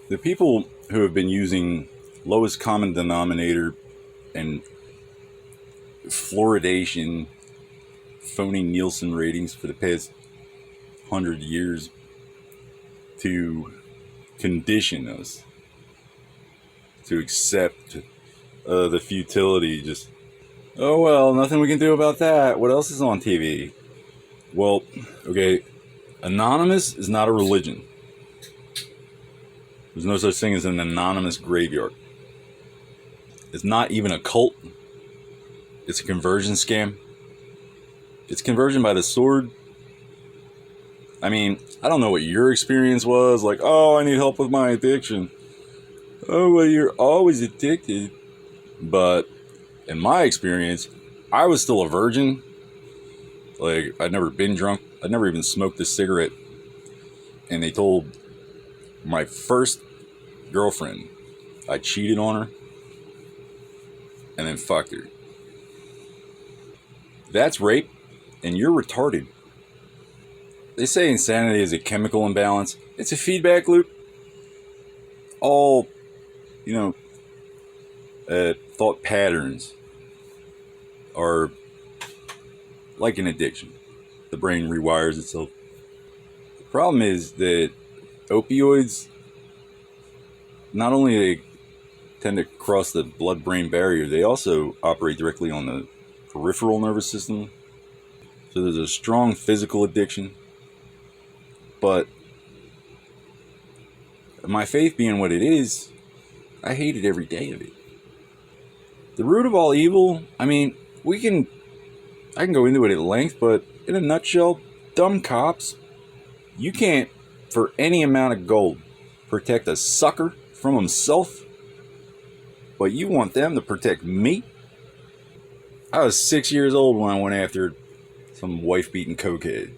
The people who have been using lowest common denominator and fluoridation, phony Nielsen ratings for the past 100 years to condition us to accept the futility. Just, oh well, nothing we can do about that. What else is on TV? Well, okay, anonymous is not a religion. There's no such thing as an anonymous graveyard. It's not even a cult. It's a conversion scam. It's conversion by the sword. I mean, I don't know what your experience was. Like, oh, I need help with my addiction. Oh, well, you're always addicted. But in my experience, I was still a virgin. Like, I'd never been drunk. I'd never even smoked a cigarette. And they told my first girlfriend I cheated on her and then fucked her. That's rape, and you're retarded. They say insanity is a chemical imbalance. It's a feedback loop. All, you know, thought patterns are like an addiction. The brain rewires itself. The problem is that opioids, not only they tend to cross the blood-brain barrier, they also operate directly on the peripheral nervous system. So there's a strong physical addiction. But my faith being what it is, I hated every day of it. The root of all evil, I mean, I can go into it at length, but in a nutshell, dumb cops, you can't, for any amount of gold, protect a sucker from himself, but you want them to protect me? I was 6 years old when I went after some wife-beating cokehead.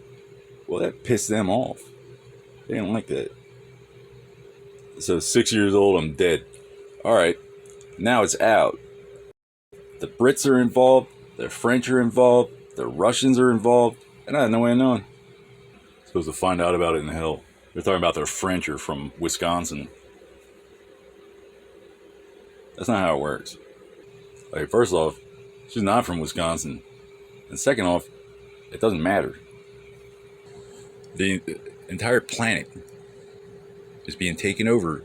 Well, that pissed them off. They didn't like that. So 6 years old, I'm dead. Alright, now it's out. The Brits are involved, the French are involved, the Russians are involved, and I had no way of knowing. Supposed to find out about it in hell. They're talking about their French are from Wisconsin. That's not how it works. Like, first off, she's not from Wisconsin. And second off, it doesn't matter. The entire planet is being taken over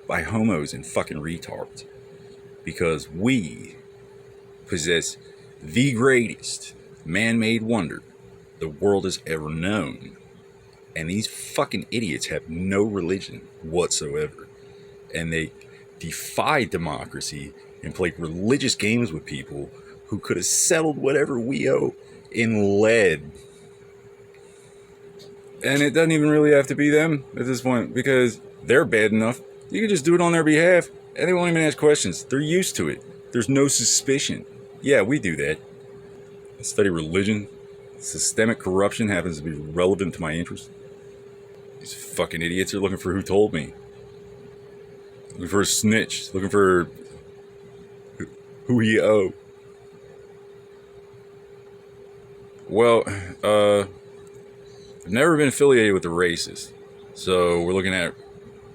by homos and fucking retards. Because we possess the greatest man-made wonder the world has ever known. And these fucking idiots have no religion whatsoever. And they defy democracy and play religious games with people who could have settled whatever we owe in lead. And it doesn't even really have to be them at this point, because they're bad enough. You can just do it on their behalf, and they won't even ask questions. They're used to it. There's no suspicion. Yeah, we do that. I study religion. Systemic corruption happens to be relevant to my interest. These fucking idiots are looking for who told me. Looking for a snitch. Looking for who he owe. Well, I've never been affiliated with the racists. So we're looking at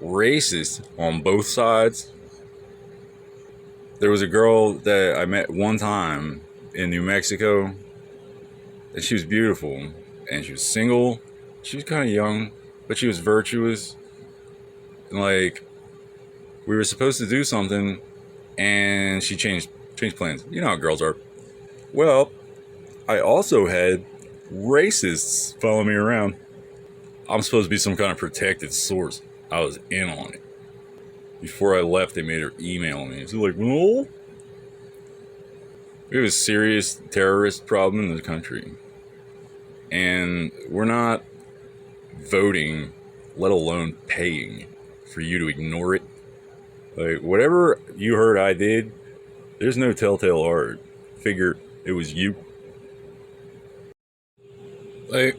racists on both sides. There was a girl that I met one time in New Mexico, and she was beautiful, and she was single. She was kind of young, but she was virtuous. And like, we were supposed to do something, and she changed plans. You know how girls are. Well, I also had racists follow me around. I'm supposed to be some kind of protected source. I was in on it. Before I left, they made her email me. She's like, no. We have a serious terrorist problem in the country. And we're not voting, let alone paying, for you to ignore it. Like, whatever you heard I did, there's no telltale art. Figure it was you. Like,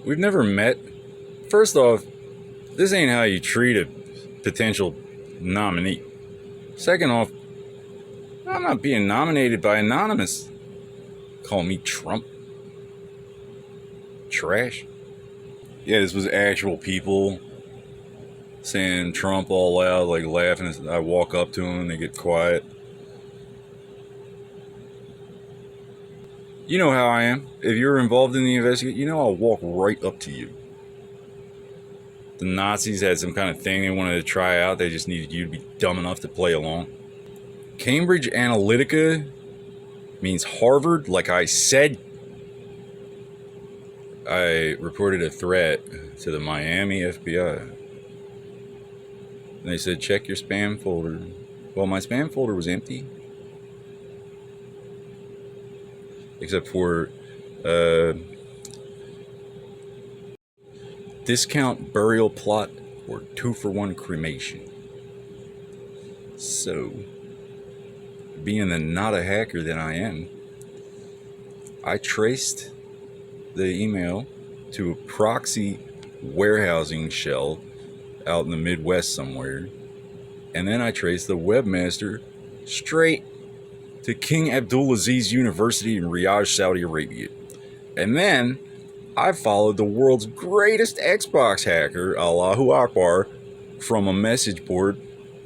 we've never met. First off, this ain't how you treat a potential nominee. Second off, I'm not being nominated by Anonymous. Call me Trump. Trash. Yeah, this was actual people saying Trump all loud, like laughing as I walk up to them and they get quiet. You know how I am. If you're involved in the investigation, you know I'll walk right up to you. The Nazis had some kind of thing they wanted to try out. They just needed you to be dumb enough to play along. Cambridge Analytica means Harvard. Like I said, I reported a threat to the Miami FBI. And they said, check your spam folder. Well, my spam folder was empty. Except for discount burial plot or 2-for-1 cremation. So, being the not a hacker that I am, I traced the email to a proxy warehousing shell out in the Midwest somewhere, and then I traced the webmaster straight to King Abdulaziz University in Riyadh, Saudi Arabia. And then I followed the world's greatest Xbox hacker, Allahu Akbar, from a message board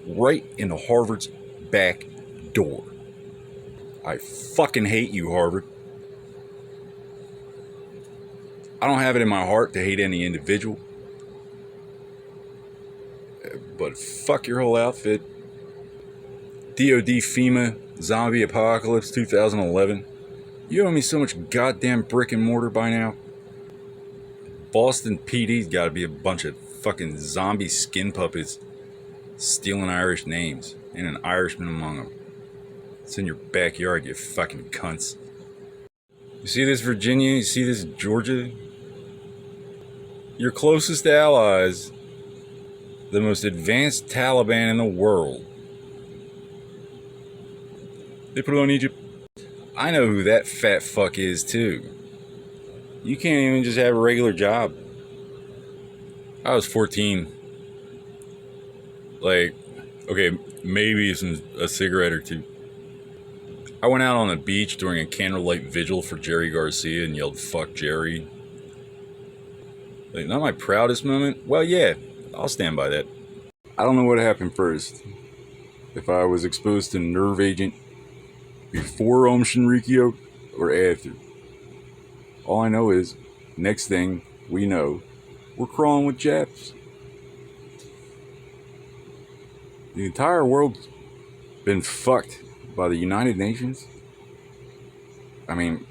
right into Harvard's back door. I fucking hate you, Harvard. I don't have it in my heart to hate any individual, but fuck your whole outfit. DOD FEMA Zombie Apocalypse 2011. You owe me so much goddamn brick and mortar by now. Boston PD's gotta be a bunch of fucking zombie skin puppets stealing Irish names and an Irishman among them. It's in your backyard, you fucking cunts. You see this Virginia? You see this Georgia? Your closest allies, the most advanced Taliban in the world, they put it on Egypt. I know who that fat fuck is too. You can't even just have a regular job. I was 14. Like, okay, maybe a cigarette or two. I went out on the beach during a candlelight vigil for Jerry Garcia and yelled, "Fuck Jerry." Like, not my proudest moment? Well, yeah, I'll stand by that. I don't know what happened first. If I was exposed to Nerve Agent before Om Shinrikyo or after. All I know is, next thing we know, we're crawling with Japs. The entire world's been fucked by the United Nations. I mean,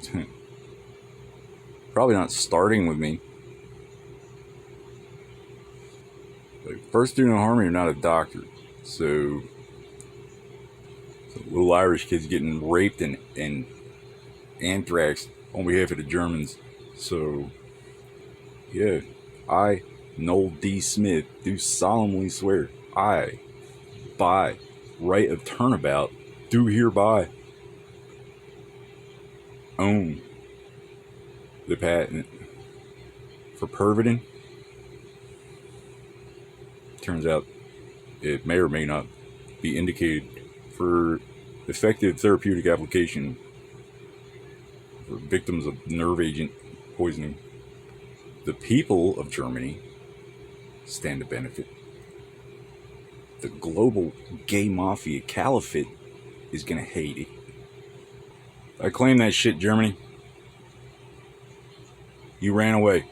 probably not starting with me. Like, first do no harm, you're not a doctor. So little Irish kids getting raped and anthrax on behalf of the Germans. So, yeah, I, Noel D. Smith, do solemnly swear, I, by right of turnabout, do hereby own the patent for Pervitin. Turns out it may or may not be indicated for effective therapeutic application for victims of nerve agent poisoning. The people of Germany stand to benefit. The global gay mafia caliphate is gonna hate it. I claim that shit, Germany. You ran away.